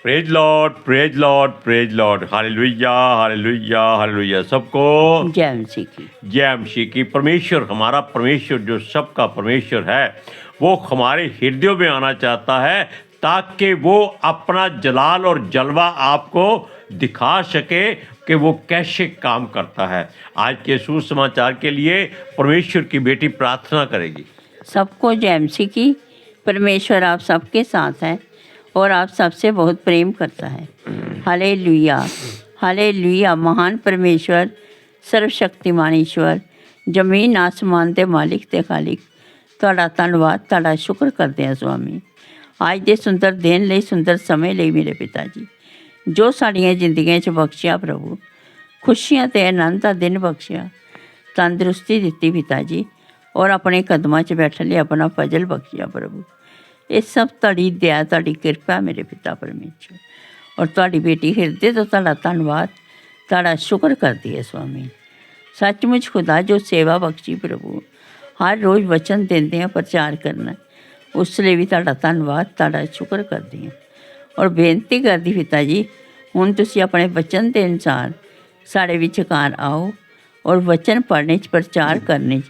Praise Lord, praise Lord, praise Lord, hallelujah, hallelujah, hallelujah. सबको जय मसीह की। जय मसीह की। परमेश्वर, हमारा परमेश्वर जो सबका परमेश्वर है, वो हमारे हृदयों में आना चाहता है ताकि वो अपना जलाल और जलवा आपको दिखा सके कि वो कैसे काम करता है। आज के सुसमाचार के लिए परमेश्वर की बेटी प्रार्थना करेगी। सबको जय मसीह की। परमेश्वर आप सबके साथ है और आप सबसे बहुत प्रेम करता है। Hallelujah, hallelujah. महान परमेश्वर, सर्वशक्तिमान ईश्वर, जमीन आसमान के मालिक ते खालिक, ਤੁਹਾਡਾ ਧੰਨਵਾਦ, ਤੁਹਾਡਾ ਸ਼ੁਕਰ ਕਰਦੇ ਹਾਂ ਸੁਆਮੀ, ਅੱਜ ਦੇ ਸੁੰਦਰ ਦਿਨ ਲਈ, ਸੁੰਦਰ ਸਮੇਂ ਲਈ ਮੇਰੇ ਪਿਤਾ ਜੀ, ਜੋ ਸਾਡੀਆਂ ਜ਼ਿੰਦਗੀਆਂ 'ਚ ਬਖਸ਼ਿਆ ਪ੍ਰਭੂ, ਖੁਸ਼ੀਆਂ ਤੇ ਆਨੰਦ ਦਾ ਦਿਨ ਬਖਸ਼ਿਆ, ਤੰਦਰੁਸਤੀ ਦਿੱਤੀ ਪਿਤਾ ਜੀ, ਔਰ ਆਪਣੇ ਕਦਮਾਂ 'ਚ ਬੈਠਣ ਲਈ ਆਪਣਾ ਫਜ਼ਲ ਬਖਸ਼ਿਆ ਪ੍ਰਭੂ। ਇਹ ਸਭ ਤੁਹਾਡੀ ਦਇਆ, ਤੁਹਾਡੀ ਕਿਰਪਾ ਮੇਰੇ ਪਿਤਾ ਪਰਮੇਸ਼ਰ, ਔਰ ਤੁਹਾਡੀ ਬੇਟੀ ਹਿਰਦੇ ਤੋਂ ਤੁਹਾਡਾ ਧੰਨਵਾਦ, ਤੁਹਾਡਾ ਸ਼ੁਕਰ ਕਰਦੀ ਹੈ ਸੁਆਮੀ। ਸੱਚਮੁੱਚ ਖੁਦਾ ਜੋ ਸੇਵਾ ਬਖਸ਼ੀ ਪ੍ਰਭੂ, ਹਰ ਰੋਜ਼ ਵਚਨ ਦਿੰਦੇ ਆ ਪ੍ਰਚਾਰ ਕਰਨਾ, ਉਸ ਲਈ ਵੀ ਤੁਹਾਡਾ ਧੰਨਵਾਦ, ਤੁਹਾਡਾ ਸ਼ੁਕਰ ਕਰਦੀ ਹਾਂ। ਔਰ ਬੇਨਤੀ ਕਰਦੀ ਪਿਤਾ ਜੀ, ਹੁਣ ਤੁਸੀਂ ਆਪਣੇ ਵਚਨ ਦੇ ਅਨੁਸਾਰ ਸਾਡੇ ਵਿਚਕਾਰ ਆਓ ਔਰ ਵਚਨ ਪੜ੍ਹਨੇ 'ਚ, ਪ੍ਰਚਾਰ ਕਰਨੇ 'ਚ,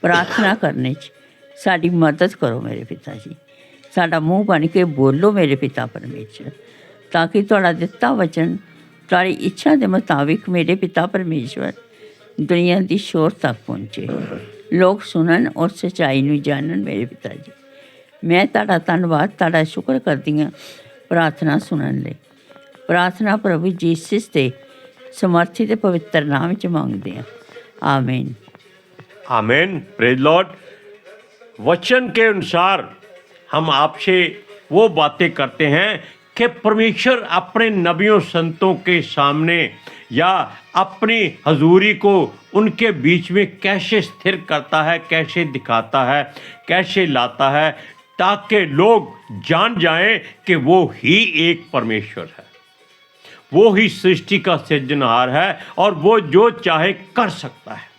ਪ੍ਰਾਰਥਨਾ ਕਰਨੇ 'ਚ ਸਾਡੀ ਮਦਦ ਕਰੋ ਮੇਰੇ ਪਿਤਾ ਜੀ। ਸਾਡਾ ਮੂੰਹ ਬਣ ਕੇ ਬੋਲੋ ਮੇਰੇ ਪਿਤਾ ਪਰਮੇਸ਼ਰ, ਤਾਂ ਕਿ ਤੁਹਾਡਾ ਦਿੱਤਾ ਵਚਨ ਤੁਹਾਡੀ ਇੱਛਾ ਦੇ ਮੁਤਾਬਿਕ ਮੇਰੇ ਪਿਤਾ ਪਰਮੇਸ਼ਰ ਦੁਨੀਆ ਦੀ ਸ਼ੋਰ ਤੱਕ ਪਹੁੰਚੇ, ਲੋਕ ਸੁਣਨ ਔਰ ਸੱਚਾਈ ਨੂੰ ਜਾਣਨ ਮੇਰੇ ਪਿਤਾ ਜੀ। ਮੈਂ ਤੁਹਾਡਾ ਧੰਨਵਾਦ, ਤੁਹਾਡਾ ਸ਼ੁਕਰ ਕਰਦੀ ਹਾਂ ਪ੍ਰਾਰਥਨਾ ਸੁਣਨ ਲਈ। ਪ੍ਰਾਰਥਨਾ ਪ੍ਰਭੂ ਯੀਸਸ ਦੇ ਸਮਰਥੀ ਤੇ ਪਵਿੱਤਰ ਨਾਮ 'ਚ ਮੰਗਦੇ ਹਾਂ, आमीन, आमीन। Praise Lord. वचन के अनुसार हम आपसे वो बातें करते हैं कि परमेश्वर अपने नबियों संतों के सामने या अपनी हजूरी को उनके बीच में कैसे स्थिर करता है, कैसे दिखाता है, कैसे लाता है, ताकि लोग जान जाएं कि वो ही एक परमेश्वर है, वो ही सृष्टि का सृजनहार है और वो जो चाहे कर सकता है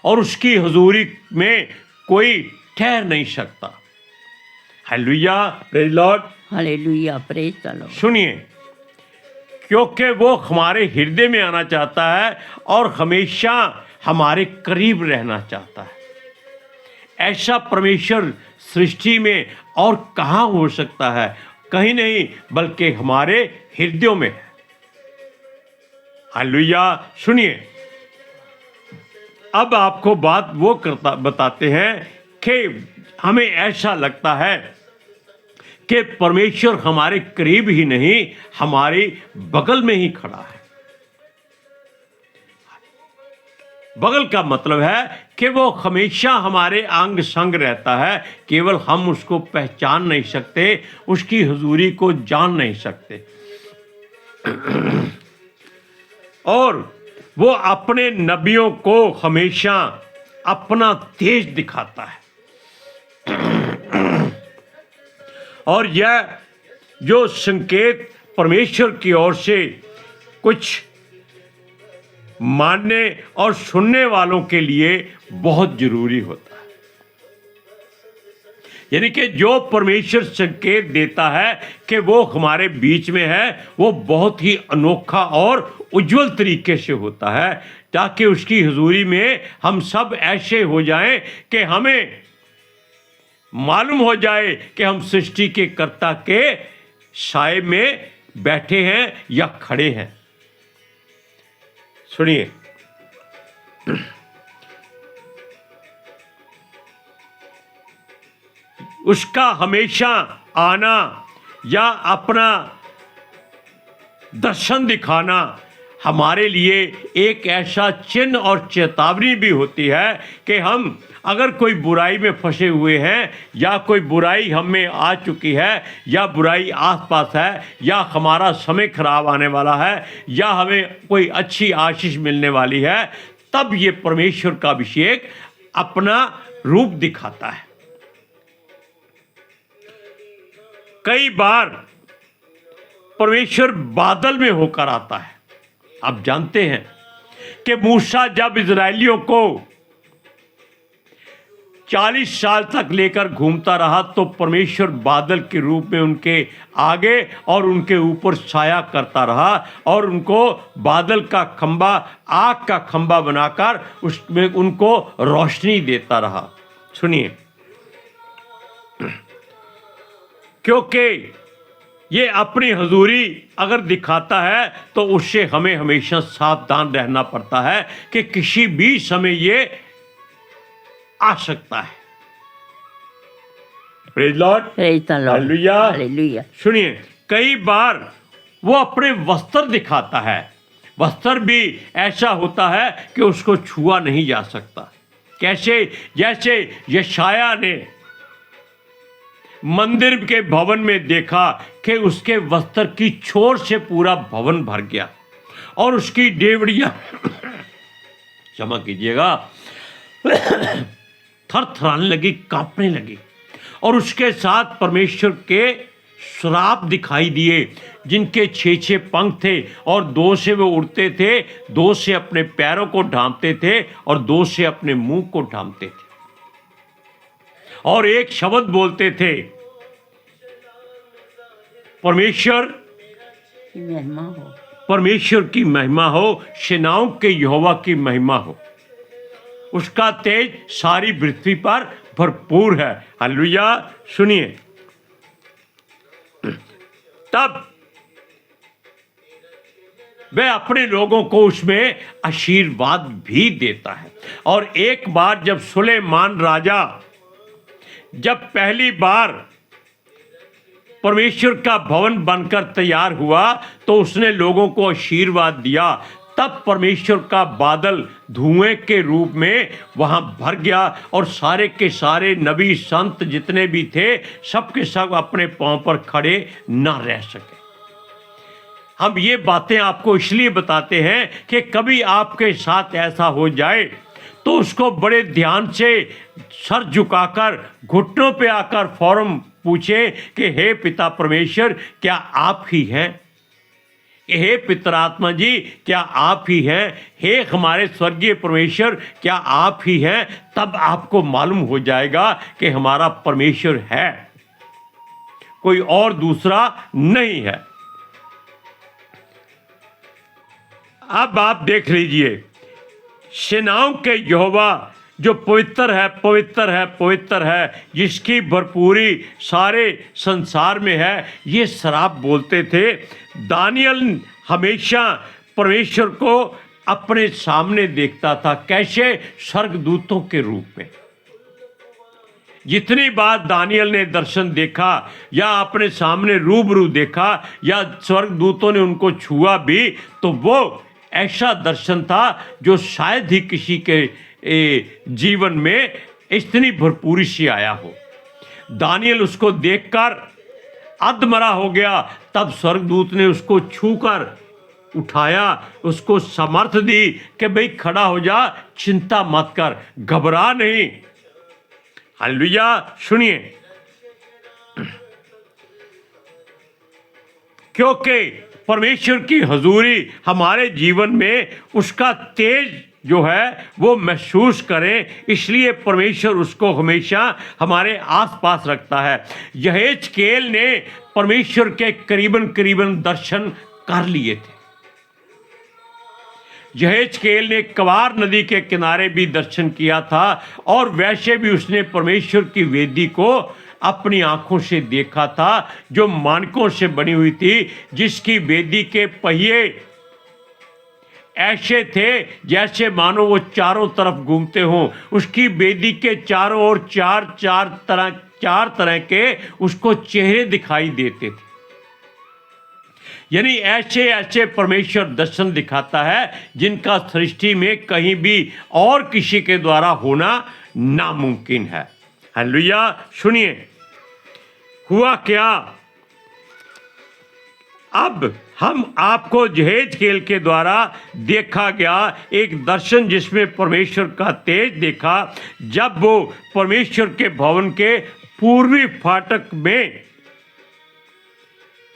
और उसकी हजूरी में कोई ठहर नहीं सकता। Hallelujah, praise Lord, hallelujah, praise the Lord. सुनिए, क्योंकि वो हमारे हृदय में आना चाहता है और हमेशा हमारे करीब रहना चाहता है। ऐसा परमेश्वर सृष्टि में और कहाँ हो सकता है? कहीं नहीं, बल्कि हमारे हृदयों में है। हालेलुया। सुनिए, अब आपको बात वो बताते हैं कि हमें ऐसा लगता है कि परमेश्वर हमारे करीब ही नहीं, हमारे बगल में ही खड़ा है। बगल का मतलब है कि वो हमेशा हमारे अंग संग रहता है, केवल हम उसको पहचान नहीं सकते, उसकी हुजूरी को जान नहीं सकते। और वो अपने नबियों को हमेशा अपना तेज दिखाता है। और यह जो संकेत परमेश्वर की ओर से कुछ मानने और सुनने वालों के लिए बहुत जरूरी होता है। यानी कि जो परमेश्वर संकेत देता है कि वो हमारे बीच में है, वो बहुत ही अनोखा और उज्जवल तरीके से होता है, ताकि उसकी हुजूरी में हम सब ऐसे हो जाएं कि हमें मालूम हो जाए कि हम सृष्टि के कर्ता के साए में बैठे हैं या खड़े हैं। सुनिए, उसका हमेशा आना या अपना दर्शन दिखाना हमारे लिए एक ऐसा चिन्ह और चेतावनी भी होती है कि हम अगर कोई बुराई में फंसे हुए हैं या कोई बुराई हम में आ चुकी है या बुराई आसपास है या हमारा समय खराब आने वाला है या हमें कोई अच्छी आशीष मिलने वाली है, तब ये परमेश्वर का अभिषेक अपना रूप दिखाता है। कई बार परमेश्वर बादल में होकर आता है। आप जानते हैं कि मूसा जब इजराइलियों को 40 साल तक लेकर घूमता रहा तो परमेश्वर बादल के रूप में उनके आगे और उनके ऊपर छाया करता रहा और उनको बादल का खंबा, आग का खंबा बनाकर उसमें उनको रोशनी देता रहा। सुनिए, क्योंकि ये अपनी हजूरी अगर दिखाता है तो उससे हमें हमेशा सावधान रहना पड़ता है कि किसी भी समय ये आ सकता है। Praise Lord, praise the Lord, hallelujah. Hallelujah. सुनिए, कई बार वो अपने वस्त्र दिखाता है। वस्त्र भी ऐसा होता है कि उसको छुआ नहीं जा सकता। कैसे? जैसे यशाया ने मंदिर के भवन में देखा कि उसके वस्त्र की छोर से पूरा भवन भर गया और उसकी डेवड़ियां क्षमा कीजिएगा, थरथराने लगी, कांपने लगी। और उसके साथ परमेश्वर के श्राप दिखाई दिए, जिनके 6 पंख थे और 2 से वो उड़ते थे, 2 से अपने पैरों को ढांपते थे और 2 से अपने मुंह को ढांपते थे और एक शब्द बोलते थे, परमेश्वर की महिमा हो, परमेश्वर की महिमा हो, सेनाओं के यहोवा की महिमा हो। उसका तेज सारी पृथ्वी पर भरपूर है। हालेलुया। सुनिए, तब वह अपने लोगों को उसमें आशीर्वाद भी देता है। और एक बार जब सुलेमान राजा जब पहली बार परमेश्वर का भवन बनकर तैयार हुआ तो उसने लोगों को आशीर्वाद दिया। तब परमेश्वर का बादल धुएं के रूप में वहां भर गया और सारे के सारे नबी संत जितने भी थे सब के सब अपने पांव पर खड़े न रह सके। हम ये बातें आपको इसलिए बताते हैं कि कभी आपके साथ ऐसा हो जाए तो उसको बड़े ध्यान से सर झुकाकर घुटनों पे आकर फौरन पूछे कि हे पिता परमेश्वर, क्या आप ही हैं? हे पितरात्मा जी, क्या आप ही हैं? हे हमारे स्वर्गीय परमेश्वर, क्या आप ही हैं? तब आपको मालूम हो जाएगा कि हमारा परमेश्वर है, कोई और दूसरा नहीं है। अब आप देख लीजिए, सेनाओं के यहोवा जो पवित्र है, पवित्र है, पवित्र है, जिसकी भरपूरी सारे संसार में है, ये शराब बोलते थे। दानियल हमेशा परमेश्वर को अपने सामने देखता था। कैसे? स्वर्गदूतों के रूप में। जितनी बार दानियल ने दर्शन देखा या अपने सामने रूबरू देखा या स्वर्गदूतों ने उनको छुआ भी, तो वो ऐसा दर्शन था जो शायद ही किसी के जीवन में इतनी भरपूरी से आया हो। दानियल उसको देखकर अधमरा हो गया। तब स्वर्गदूत ने उसको छूकर उठाया, उसको समर्थ दी कि भाई खड़ा हो जा, चिंता मत कर, घबरा नहीं। हालेलुया। सुनिए, क्योंकि परमेश्वर की हजूरी हमारे जीवन में उसका तेज जो है वो महसूस करें, इसलिए परमेश्वर उसको हमेशा हमारे आसपास रखता है। यहेजकेल ने परमेश्वर के करीबन करीबन दर्शन कर लिए थे। यहेजकेल ने कवार नदी के किनारे भी दर्शन किया था और वैसे भी उसने परमेश्वर की वेदी को अपनी आंखों से देखा था, जो मानकों से बनी हुई थी, जिसकी वेदी के पहिए ऐसे थे जैसे मानो वो चारों तरफ घूमते हों। उसकी वेदी के चारों ओर चार तरह के उसको चेहरे दिखाई देते थे। यानी ऐसे ऐसे परमेश्वर दर्शन दिखाता है जिनका सृष्टि में कहीं भी और किसी के द्वारा होना नामुमकिन है। हालेलुया। सुनिए, हुआ क्या? अब हम आपको यहेजकेल के द्वारा देखा गया एक दर्शन जिसमें परमेश्वर का तेज देखा, जब वो परमेश्वर के भवन के पूर्वी फाटक में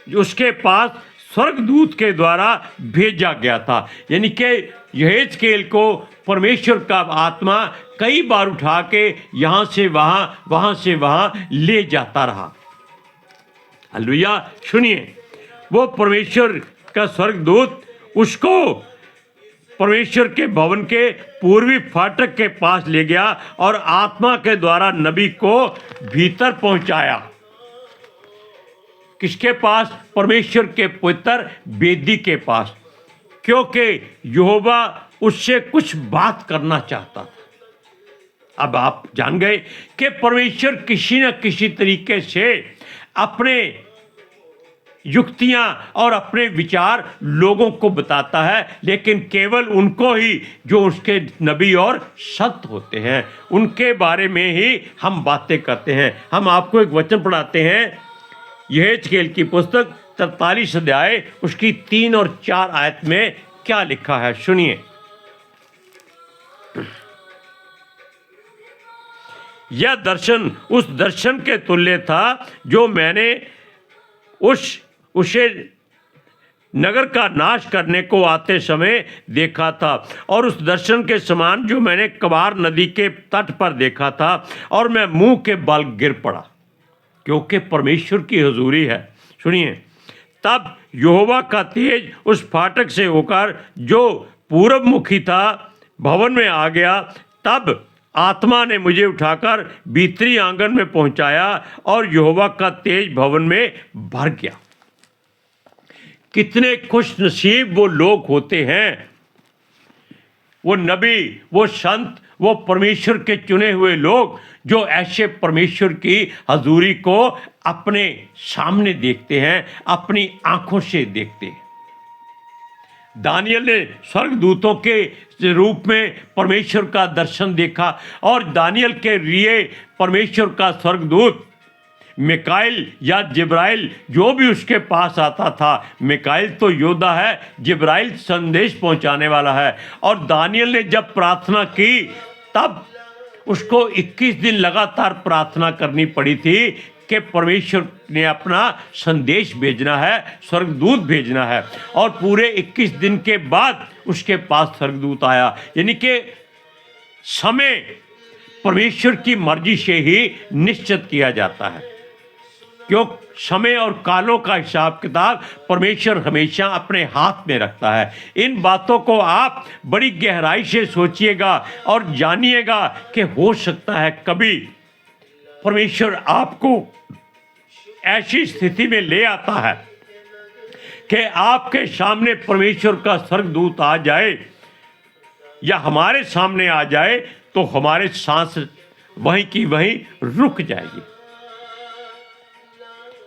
उसके पास स्वर्गदूत के द्वारा भेजा गया था। यानी कि यहेजकेल को परमेश्वर का आत्मा कई बार उठा के यहाँ से वहाँ, वहाँ से वहाँ ले जाता रहा। हालेलुया। सुनिए, वो परमेश्वर का स्वर्गदूत उसको परमेश्वर के भवन के पूर्वी फाटक के पास ले गया और आत्मा के द्वारा नबी को भीतर पहुंचाया। किसके पास? परमेश्वर के पवित्र वेदी के पास, क्योंकि यहोवा उससे कुछ बात करना चाहता था। अब आप जान गए कि परमेश्वर किसी न किसी तरीके से अपने युक्तियां और अपने विचार लोगों को बताता है, लेकिन केवल उनको ही जो उसके नबी और संत होते हैं, उनके बारे में ही हम बातें करते हैं। हम आपको एक वचन पढ़ाते हैं, यहेजकेल की पुस्तक 43 अध्याय उसकी 3 और 4 आयत में क्या लिखा है, सुनिए। यह दर्शन उस दर्शन के तुल्य था जो मैंने उसे नगर का नाश करने को आते समय देखा था, और उस दर्शन के समान जो मैंने कबार नदी के तट पर देखा था, और मैं मुंह के बल गिर पड़ा, क्योंकि परमेश्वर की हुजूरी है। सुनिए, तब यहोवा का तेज उस फाटक से होकर जो पूरब मुखी था भवन में आ गया। तब आत्मा ने मुझे उठाकर भीतरी आंगन में पहुंचाया और यहोवा का तेज भवन में भर गया। कितने खुश नसीब वो लोग होते हैं, वो नबी, वो संत, वो परमेश्वर के चुने हुए लोग जो ऐसे परमेश्वर की हजूरी को अपने सामने देखते हैं, अपनी आंखों से देखते हैं। दानियल ने स्वर्गदूतों के रूप में परमेश्वर का दर्शन देखा, और दानियल के लिए परमेश्वर का स्वर्गदूत मिकाइल या जिब्राइल जो भी उसके पास आता था, मिकाइल तो योद्धा है, जिब्राइल संदेश पहुंचाने वाला है। और दानियल ने जब प्रार्थना की तब उसको 21 दिन लगातार प्रार्थना करनी पड़ी थी कि परमेश्वर ने अपना संदेश भेजना है, स्वर्गदूत भेजना है, और पूरे 21 दिन के बाद उसके पास स्वर्गदूत आया। यानी कि समय परमेश्वर की मर्जी से ही निश्चित किया जाता है, क्यों? समय और कालों का हिसाब किताब परमेश्वर हमेशा अपने हाथ में रखता है। इन बातों को आप बड़ी गहराई से सोचिएगा और जानिएगा कि हो सकता है कभी परमेश्वर आपको ऐसी स्थिति में ले आता है कि आपके सामने परमेश्वर का स्वर्गदूत आ जाए या हमारे सामने आ जाए तो हमारे सांस वहीं की वहीं रुक जाएगी।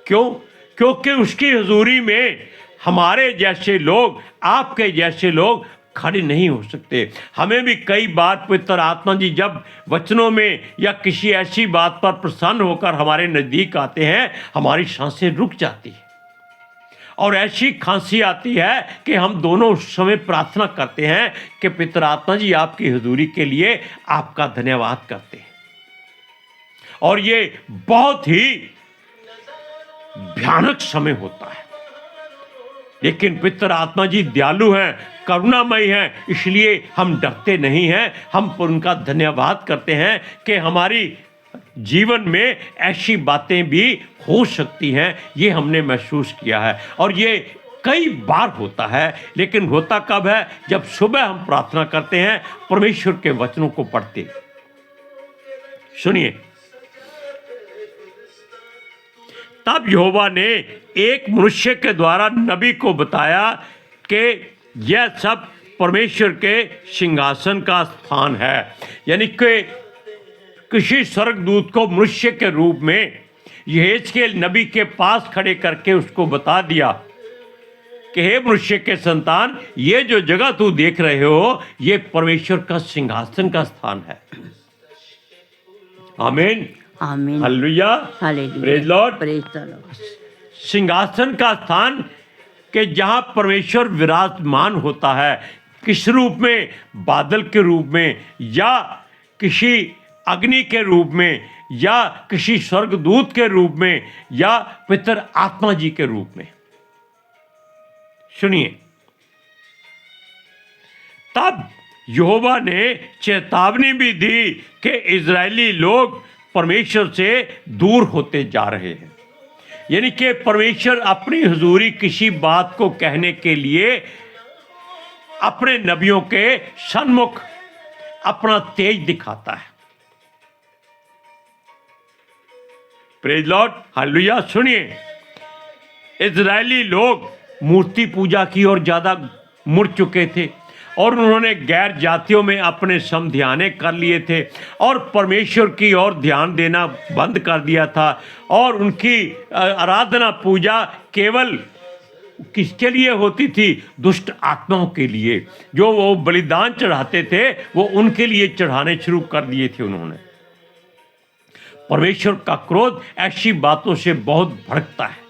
क्यों? क्योंकि उसकी हुजूरी में हमारे जैसे लोग, आपके जैसे लोग खड़े नहीं हो सकते। हमें भी कई बार पवित्र आत्मा जी जब वचनों में या किसी ऐसी बात पर प्रसन्न होकर हमारे नज़दीक आते हैं, हमारी सांसें रुक जाती हैं और ऐसी खांसी आती है कि हम दोनों उस समय प्रार्थना करते हैं कि पवित्र आत्मा जी आपकी हुजूरी के लिए आपका धन्यवाद करते हैं। और ये बहुत ही भयानक समय होता है, लेकिन पवित्र आत्मा जी दयालु हैं, करुणामयी हैं, इसलिए हम डरते नहीं हैं। हम उनका धन्यवाद करते हैं कि हमारी जीवन में ऐसी बातें भी हो सकती हैं। ये हमने महसूस किया है और ये कई बार होता है। लेकिन होता कब है? जब सुबह हम प्रार्थना करते हैं, परमेश्वर के वचनों को पढ़ते। सुनिए, तब यहोवा ने एक मनुष्य के द्वारा नबी को बताया कि यह सब परमेश्वर के सिंहासन का स्थान है। यानी कि किसी स्वर्गदूत को मनुष्य के रूप में यहेजकेल नबी के पास खड़े करके उसको बता दिया कि हे मनुष्य के संतान, ये जो जगह तू देख रहे हो, ये परमेश्वर का सिंहासन का स्थान है। आमीन, आमीन, hallelujah, hallelujah, praise Lord. Praise the Lord. सिंहासन का स्थान कि जहां परमेश्वर विराजमान होता है। किस रूप में? बादल के रूप में, या किसी अग्नि के रूप में, या किसी स्वर्गदूत के रूप में, या पवित्र आत्मा जी के रूप में। सुनिए, तब यहोवा ने चेतावनी भी दी कि इजरायली लोग परमेश्वर से दूर होते जा रहे हैं। यानी कि परमेश्वर अपनी हुजूरी किसी बात को कहने के लिए अपने नबियों के सन्मुख अपना तेज दिखाता है। Praise Lord, hallelujah. सुनिए, इजरायली लोग मूर्ति पूजा की ओर ज्यादा मुड़ चुके थे और उन्होंने गैर जातियों में अपने समध्याने कर लिए थे और परमेश्वर की ओर ध्यान देना बंद कर दिया था। और उनकी आराधना पूजा केवल किसके लिए होती थी? दुष्ट आत्माओं के लिए। जो वो बलिदान चढ़ाते थे वो उनके लिए चढ़ाने शुरू कर दिए थे उन्होंने। परमेश्वर का क्रोध ऐसी बातों से बहुत भड़कता है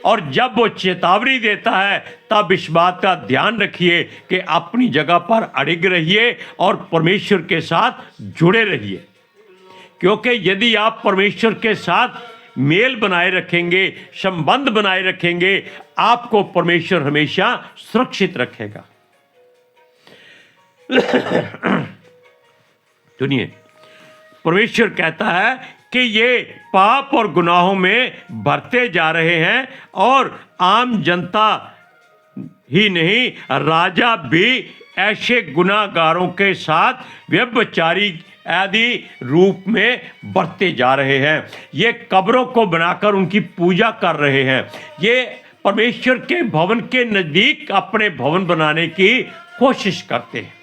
और जब वो चेतावनी देता है तब इस बात का ध्यान रखिए कि अपनी जगह पर अड़िग रहिए और परमेश्वर के साथ जुड़े रहिए। क्योंकि यदि आप परमेश्वर के साथ मेल बनाए रखेंगे, संबंध बनाए रखेंगे, आपको परमेश्वर हमेशा सुरक्षित रखेगा। सुनिए, परमेश्वर कहता है कि ये पाप और गुनाहों में बढ़ते जा रहे हैं और आम जनता ही नहीं, राजा भी ऐसे गुनाहगारों के साथ व्यभिचारी आदि रूप में बढ़ते जा रहे हैं। ये कब्रों को बनाकर उनकी पूजा कर रहे हैं। ये परमेश्वर के भवन के नजदीक अपने भवन बनाने की कोशिश करते हैं।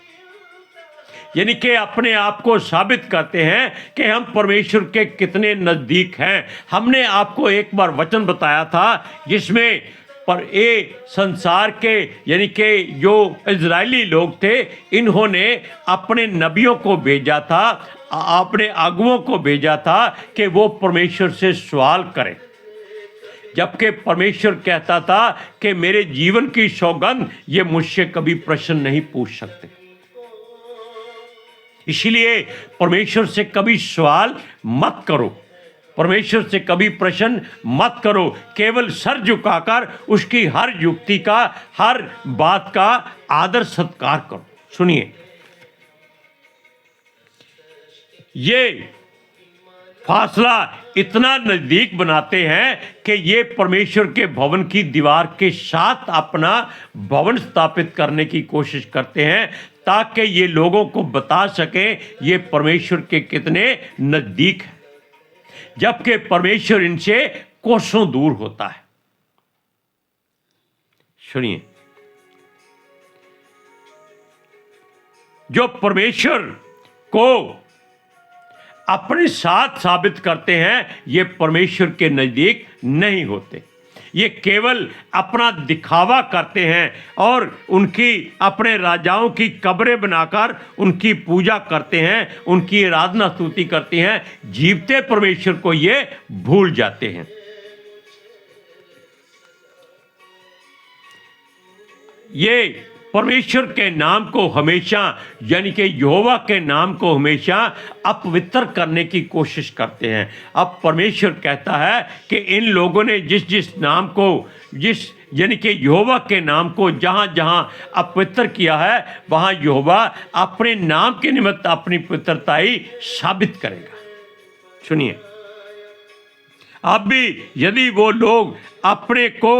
यानी कि अपने आप को साबित करते हैं कि हम परमेश्वर के कितने नज़दीक हैं। हमने आपको एक बार वचन बताया था जिसमें पर ये संसार के यानी कि जो इजरायली लोग थे, इन्होंने अपने नबियों को भेजा था, अपने अगुओं को भेजा था कि वो परमेश्वर से सवाल करें, जबकि परमेश्वर कहता था कि मेरे जीवन की सौगंध ये मुझसे कभी प्रश्न नहीं पूछ सकते। इसलिए परमेश्वर से कभी सवाल मत करो, परमेश्वर से कभी प्रश्न मत करो, केवल सर झुकाकर उसकी हर युक्ति का, हर बात का आदर सत्कार करो। सुनिए, ये फासला इतना नजदीक बनाते हैं कि ये परमेश्वर के भवन की दीवार के साथ अपना भवन स्थापित करने की कोशिश करते हैं ताकि ये लोगों को बता सकें ये परमेश्वर के कितने नजदीक हैं, जबकि परमेश्वर इनसे कोसों दूर होता है। सुनिए, जो परमेश्वर को अपने साथ साबित करते हैं ये परमेश्वर के नजदीक नहीं होते। ये केवल अपना दिखावा करते हैं और उनकी अपने राजाओं की कब्रें बनाकर उनकी पूजा करते हैं, उनकी आराधना स्तुति करते हैं। जीवते परमेश्वर को ये भूल जाते हैं। ये परमेश्वर के नाम को हमेशा यानी कि यहोवा के नाम को हमेशा अपवित्र करने की कोशिश करते हैं। अब परमेश्वर कहता है कि इन लोगों ने जिस जिस नाम को, जिस यानी कि यहोवा के नाम को जहाँ जहाँ अपवित्र किया है वहाँ यहोवा अपने नाम के निमित्त अपनी पवित्रताई साबित करेगा। सुनिए, अब भी यदि वो लोग अपने को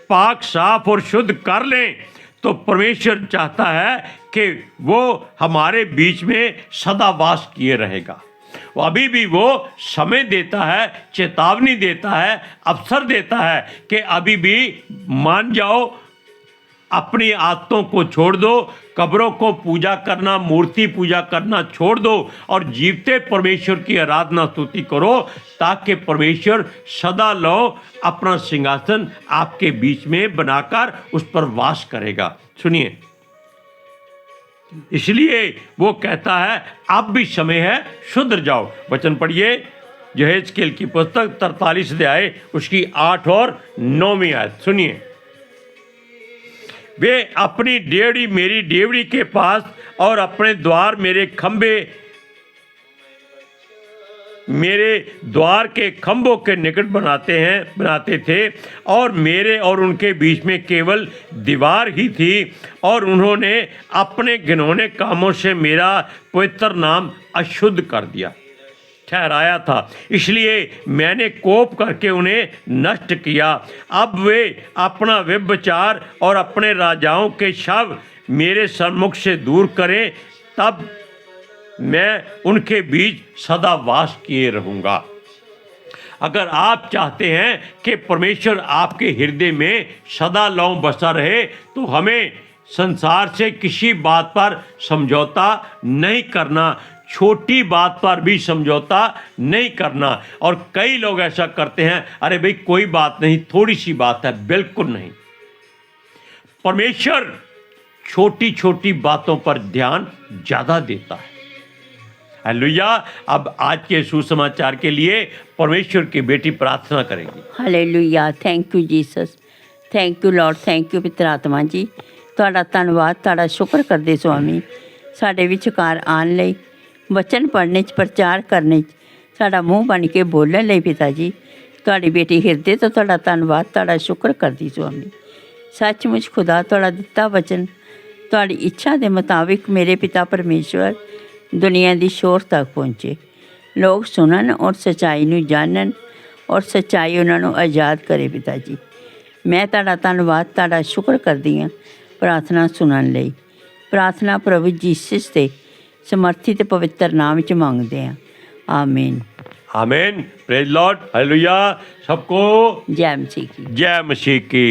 पाक साफ और शुद्ध कर लें तो परमेश्वर चाहता है कि वो हमारे बीच में सदा वास किए रहेगा। वो अभी भी वो समय देता है, चेतावनी देता है, अवसर देता है कि अभी भी मान जाओ, अपनी आदतों को छोड़ दो, कब्रों को पूजा करना, मूर्ति पूजा करना छोड़ दो और जीवते परमेश्वर की आराधना स्तुति करो ताकि परमेश्वर सदा लो अपना सिंहासन आपके बीच में बनाकर उस पर वास करेगा। सुनिए, इसलिए वो कहता है अब भी समय है, सुधर जाओ। वचन पढ़िए, यहेजकेल की पुस्तक 43 अध्याय उसकी 8 और 9वीं आयत। सुनिए, वे अपनी डेवढ़ी मेरी डेवढ़ी के पास और अपने द्वार मेरे खंबे मेरे द्वार के खंभों के निकट बनाते थे और मेरे और उनके बीच में केवल दीवार ही थी, और उन्होंने अपने घिनौने कामों से मेरा पवित्र नाम अशुद्ध कर दिया ठहराया था, इसलिए मैंने कोप करके उन्हें नष्ट किया। अब वे अपना व्यभिचार और अपने राजाओं के शव मेरे सम्मुख से दूर करें, तब मैं उनके बीच सदा वास किए रहूँगा। अगर आप चाहते हैं कि परमेश्वर आपके हृदय में सदा लौं बसा रहे, तो हमें संसार से किसी बात पर समझौता नहीं करना, छोटी बात पर भी समझौता नहीं करना। और कई लोग ऐसा करते हैं, अरे भाई कोई बात नहीं, थोड़ी सी बात है। बिल्कुल नहीं, परमेश्वर छोटी छोटी बातों पर ध्यान ज़्यादा देता है। हालेलुया। अब आज के सुसमाचार के लिए परमेश्वर की बेटी प्रार्थना करेगी। Hallelujah. Thank you Jesus, thank you Lord, thank you पिता आत्मा जी। ਤੁਹਾਡਾ ਧੰਨਵਾਦ, ਤੁਹਾਡਾ ਸ਼ੁਕਰ ਕਰਦੇ ਸੁਆਮੀ, ਸਾਡੇ ਵਿਚਕਾਰ ਆਉਣ ਲਈ, ਵਚਨ ਪੜ੍ਹਨੇ 'ਚ, ਪ੍ਰਚਾਰ ਕਰਨੇ 'ਚ, ਸਾਡਾ ਮੂੰਹ ਬਣ ਕੇ ਬੋਲਣ ਲਈ ਪਿਤਾ ਜੀ। ਤੁਹਾਡੀ ਬੇਟੀ ਹਿਰਦੇ ਤੋਂ ਤੁਹਾਡਾ ਧੰਨਵਾਦ, ਤੁਹਾਡਾ ਸ਼ੁਕਰ ਕਰਦੀ ਸੁਆਮੀ। ਸੱਚਮੁੱਚ ਖੁਦਾ ਤੁਹਾਡਾ ਦਿੱਤਾ ਵਚਨ ਤੁਹਾਡੀ ਇੱਛਾ ਦੇ ਮੁਤਾਬਿਕ ਮੇਰੇ ਪਿਤਾ ਪਰਮੇਸ਼ਵਰ ਦੁਨੀਆ ਦੀ ਸ਼ੋਰ ਤੱਕ ਪਹੁੰਚੇ, ਲੋਕ ਸੁਣਨ ਔਰ ਸੱਚਾਈ ਨੂੰ ਜਾਣਨ ਔਰ ਸੱਚਾਈ ਉਹਨਾਂ ਨੂੰ ਆਜ਼ਾਦ ਕਰੇ ਪਿਤਾ ਜੀ। ਮੈਂ ਤੁਹਾਡਾ ਧੰਨਵਾਦ, ਤੁਹਾਡਾ ਸ਼ੁਕਰ ਕਰਦੀ ਹਾਂ प्रार्थना सुनने ਲਈ। प्रार्थना प्रभु जीसस के समर्थी ते पवित्र नाम च मांगते हैं, आमीन आमीन। Praise Lord. हालेलुया। सबको जय मसीह की। जय मसीह की।